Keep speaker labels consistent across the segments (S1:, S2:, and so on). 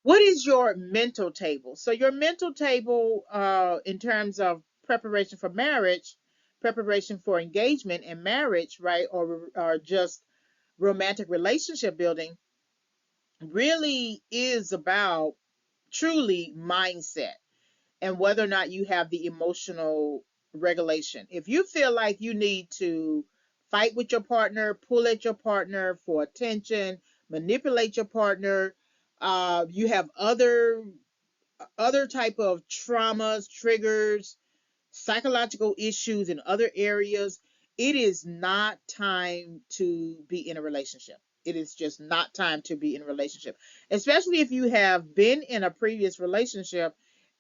S1: What is your mental table? So your mental table, in terms of preparation for marriage, preparation for engagement and marriage, right, or just romantic relationship building, really is about truly mindset and whether or not you have the emotional regulation. If you feel like you need to fight with your partner, pull at your partner for attention, manipulate your partner, you have other type of traumas, triggers, psychological issues in other areas, it is not time to be in a relationship. It is just not time to be in a relationship, especially if you have been in a previous relationship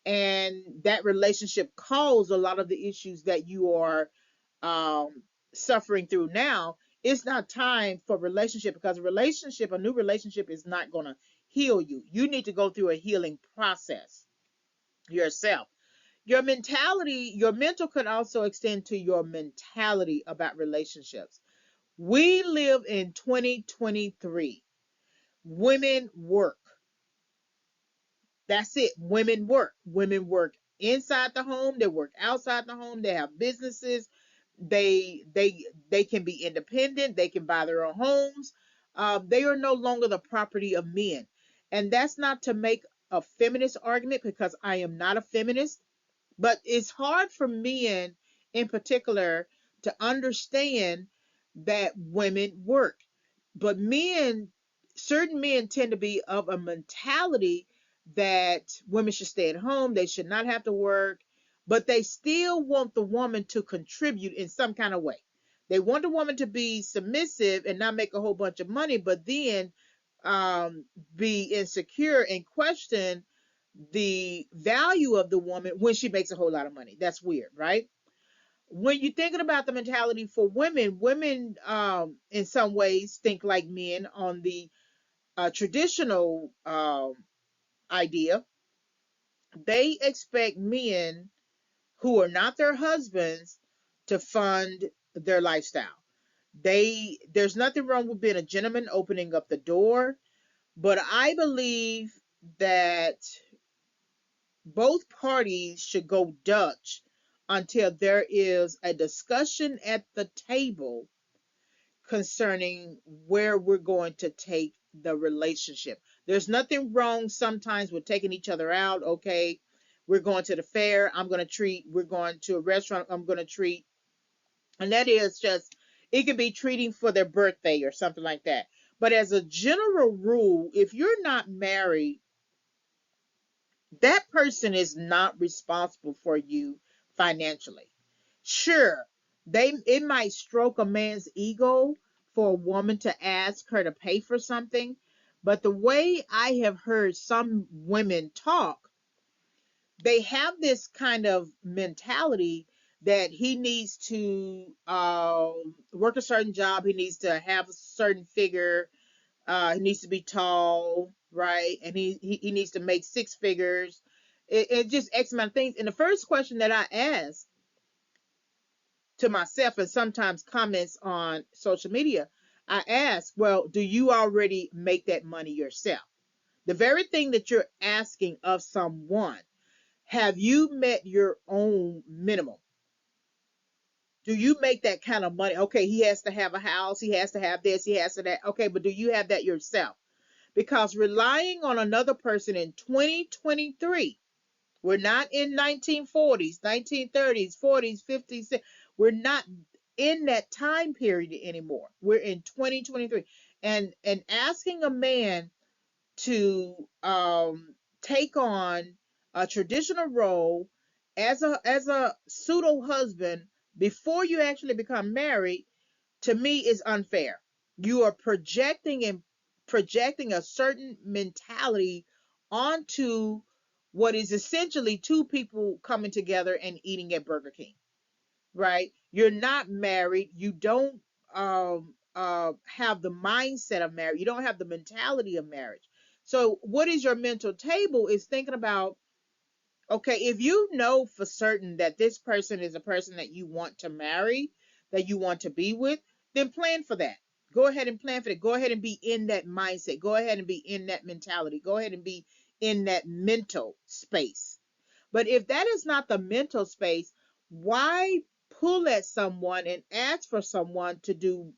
S1: and that relationship caused a lot of the issues that you are um, suffering through now. It's not time for relationship, because a new relationship is not going to heal you. You need to go through a healing process yourself. Your mentality, your mental could also extend to your mentality about relationships. We live in 2023. Women work. That's it. Women work. Women work inside the home, they work outside the home, they have businesses, they can be independent, they can buy their own homes. They are no longer the property of men. And that's not to make a feminist argument, because I am not a feminist. But it's hard for men in particular to understand that women work. But certain men tend to be of a mentality that women should stay at home, they should not have to work, but they still want the woman to contribute in some kind of way. They want the woman to be submissive and not make a whole bunch of money, but then um, be insecure and question the value of the woman when she makes a whole lot of money. That's weird, right? When you're thinking about the mentality for women, women in some ways think like men on the traditional idea. They expect men who are not their husbands to fund their lifestyle. There's nothing wrong with being a gentleman, opening up the door, but I believe that both parties should go Dutch until there is a discussion at the table concerning where we're going to take the relationship. There's nothing wrong sometimes with taking each other out. Okay, we're going to the fair. We're going to a restaurant. I'm going to treat. And that is just, it could be treating for their birthday or something like that. But as a general rule, if you're not married, that person is not responsible for you financially. Sure, it might stroke a man's ego for a woman to ask her to pay for something, but the way I have heard some women talk, they have this kind of mentality that he needs to work a certain job, he needs to have a certain figure, he needs to be tall, right? And he needs to make six figures. It just X amount of things. And the first question that I ask to myself, and sometimes comments on social media, I ask, well, do you already make that money yourself? The very thing that you're asking of someone, have you met your own minimum? Do you make that kind of money? Okay, he has to have a house, he has to have this, he has to that. Okay, but do you have that yourself? Because relying on another person in 2023, we're not in 1940s, 1930s, 40s, 50s. We're not in that time period anymore. We're in 2023. And asking a man to take on a traditional role as a pseudo husband before you actually become married, to me, is unfair. You are projecting a certain mentality onto what is essentially two people coming together and eating at Burger King, right? You're not married. You don't have the mindset of marriage. You don't have the mentality of marriage. So, what is your mental table? Is thinking about, okay, if you know for certain that this person is a person that you want to marry, that you want to be with, then plan for that. Go ahead and plan for that. Go ahead and be in that mindset. Go ahead and be in that mentality. Go ahead and be in that mental space. But if that is not the mental space, why pull at someone and ask for someone to do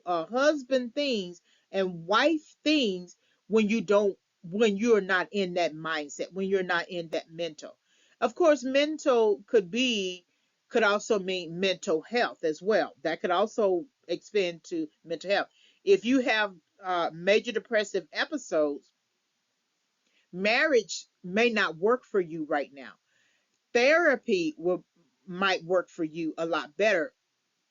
S1: husband things and wife things when you're not in that mindset, when you're not in that mental. Of course, mental could also mean mental health as well. That could also expand to mental health. If you have major depressive episodes, marriage may not work for you right now. Therapy will might work for you a lot better,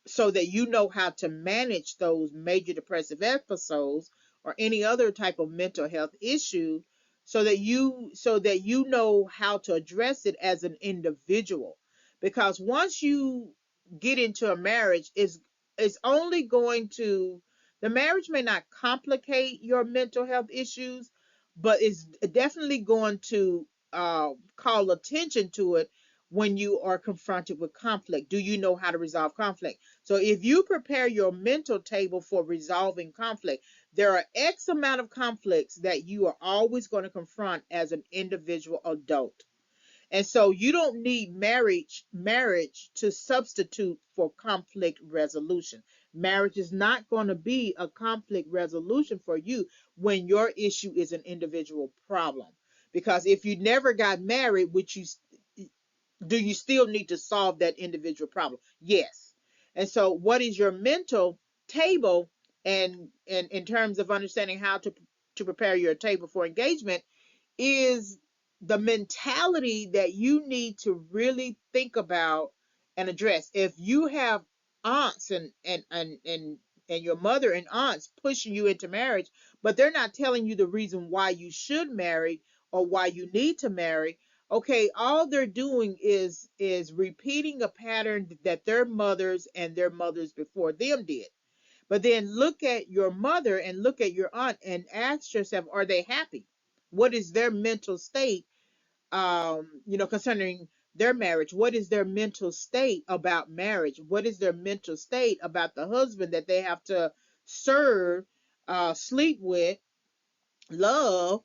S1: so that you know how to manage those major depressive episodes or any other type of mental health issue, so that you know how to address it as an individual. Because once you get into a marriage, is only going to the marriage may not complicate your mental health issues, but it's definitely going to call attention to it when you are confronted with conflict. Do you know how to resolve conflict? So if you prepare your mental table for resolving conflict, there are X amount of conflicts that you are always going to confront as an individual adult. And so you don't need marriage to substitute for conflict resolution. Marriage is not going to be a conflict resolution for you when your issue is an individual problem. Because if you never got married, which you do, you still need to solve that individual problem. Yes. And so what is your mental table? And in terms of understanding how to prepare your table for engagement, is the mentality that you need to really think about and address. If you have aunts and your mother and aunts pushing you into marriage, but they're not telling you the reason why you should marry or why you need to marry, okay, all they're doing is repeating a pattern that their mothers and their mothers before them did. But then look at your mother and look at your aunt and ask yourself, are they happy? What is their mental state, concerning their marriage? What is their mental state about marriage? What is their mental state about the husband that they have to serve, sleep with, love,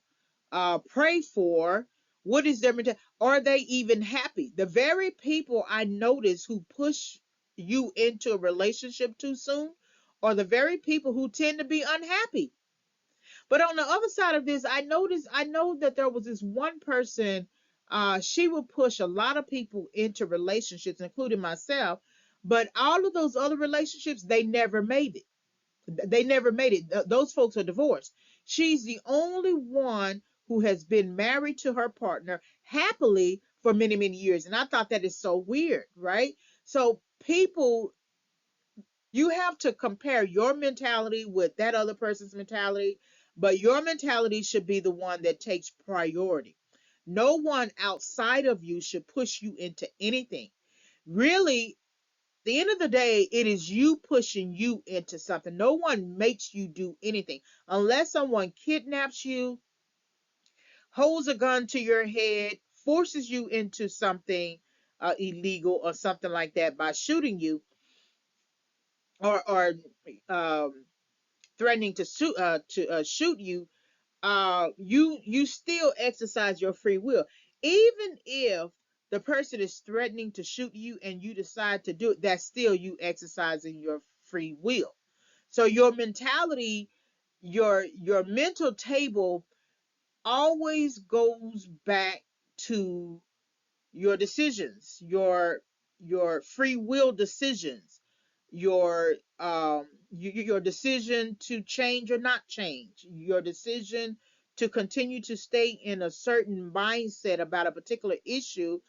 S1: pray for? What is their mental? Are they even happy? The very people I notice who push you into a relationship too soon are the very people who tend to be unhappy. But on the other side of this, I know that there was this one person, she would push a lot of people into relationships, including myself, but all of those other relationships, they never made it. They never made it. Those folks are divorced. She's the only one who has been married to her partner happily for many, many years. And I thought that is so weird, right? So people, you have to compare your mentality with that other person's mentality, but your mentality should be the one that takes priority. No one outside of you should push you into anything. Really, at the end of the day, it is you pushing you into something. No one makes you do anything unless someone kidnaps you, holds a gun to your head, forces you into something illegal or something like that by shooting you, or um, threatening to shoot you. You still exercise your free will, even if the person is threatening to shoot you and you decide to do it. That's still you exercising your free will. So your mentality, your mental table always goes back to your decisions, your free will decisions, your your decision to change or not change, your decision to continue to stay in a certain mindset about a particular issue,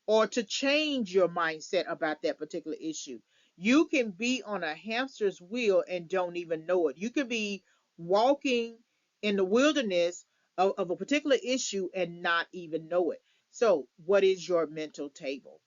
S1: or to change your mindset about that particular issue. You can be on a hamster's wheel and don't even know it. You can be walking in the wilderness of a particular issue and not even know it. So, what is your mental table?